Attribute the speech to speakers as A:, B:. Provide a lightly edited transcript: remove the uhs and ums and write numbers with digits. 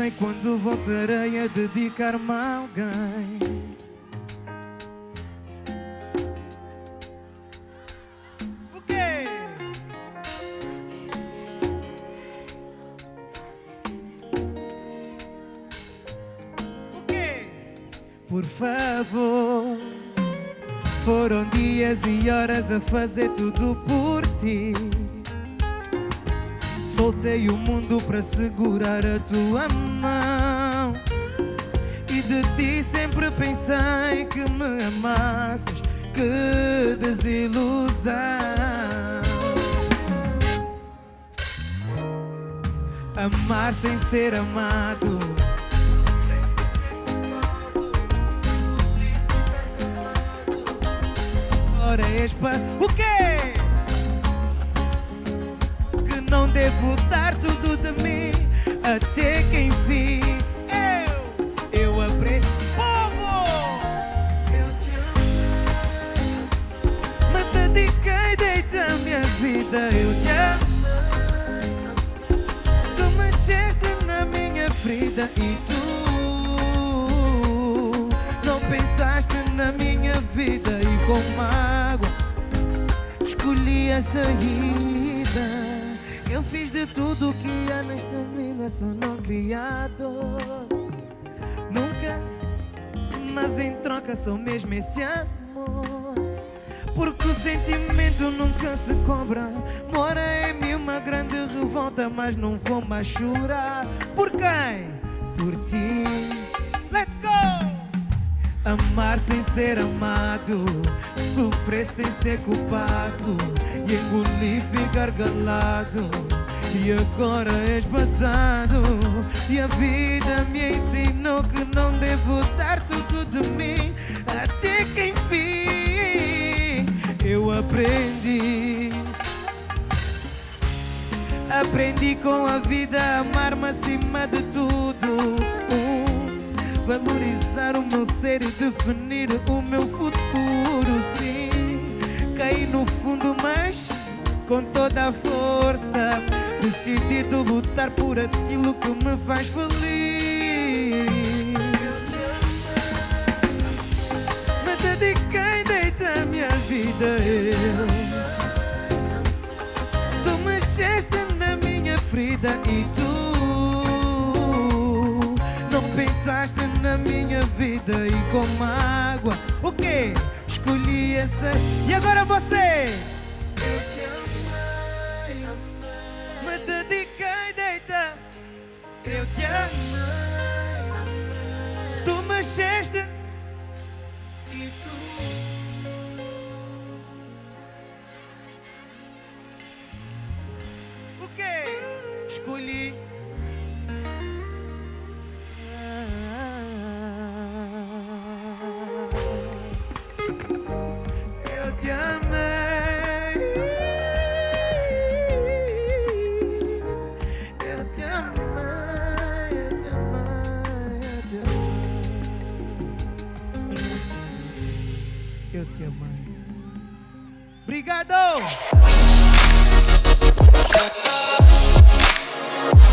A: sei quando voltarei a dedicar-me a alguém. O quê? O quê? Por favor, foram dias e horas a fazer tudo por ti. Soltei o mundo para segurar a tua mão, e de ti sempre pensei que me amasses. Que desilusão! Amar sem ser amado, ora és para o quê? Que não devo dar tudo de mim, até que enfim eu aprendi. Povo! Eu te amei, me dediquei, deitei a minha vida. Eu te amei, tu mexeste na minha ferida e tu não pensaste na minha vida, e com mágoa escolhi a saída. Eu fiz de tudo que há nesta vida, só não criado. Nunca, mas em troca sou mesmo esse amor. Porque o sentimento nunca se cobra. Mora em mim uma grande revolta, mas não vou mais chorar. Por quem? Por ti. Let's go! Amar sem ser amado, sofrer sem ser culpado, e engolir, ficar calado, e agora és passado. E a vida me ensinou que não devo dar tudo de mim, até que enfim eu aprendi. Aprendi com a vida a amar-me acima de tudo, valorizar o meu ser e definir o meu futuro. Sim, caí no fundo, mas com toda a força, decidido lutar por aquilo que me faz feliz. Me dediquei, deitei a minha vida. Tu mexeste na minha ferida e tu não pensaste na minha vida, e com mágoa o quê? Escolhi essa. E agora você? Eu te amei, amei, me dediquei, deita. Eu te amei, amei, tu mexeste e tu o quê? Escolhi. Eu te amei, eu te amei, eu te amei, eu te amei. Obrigado!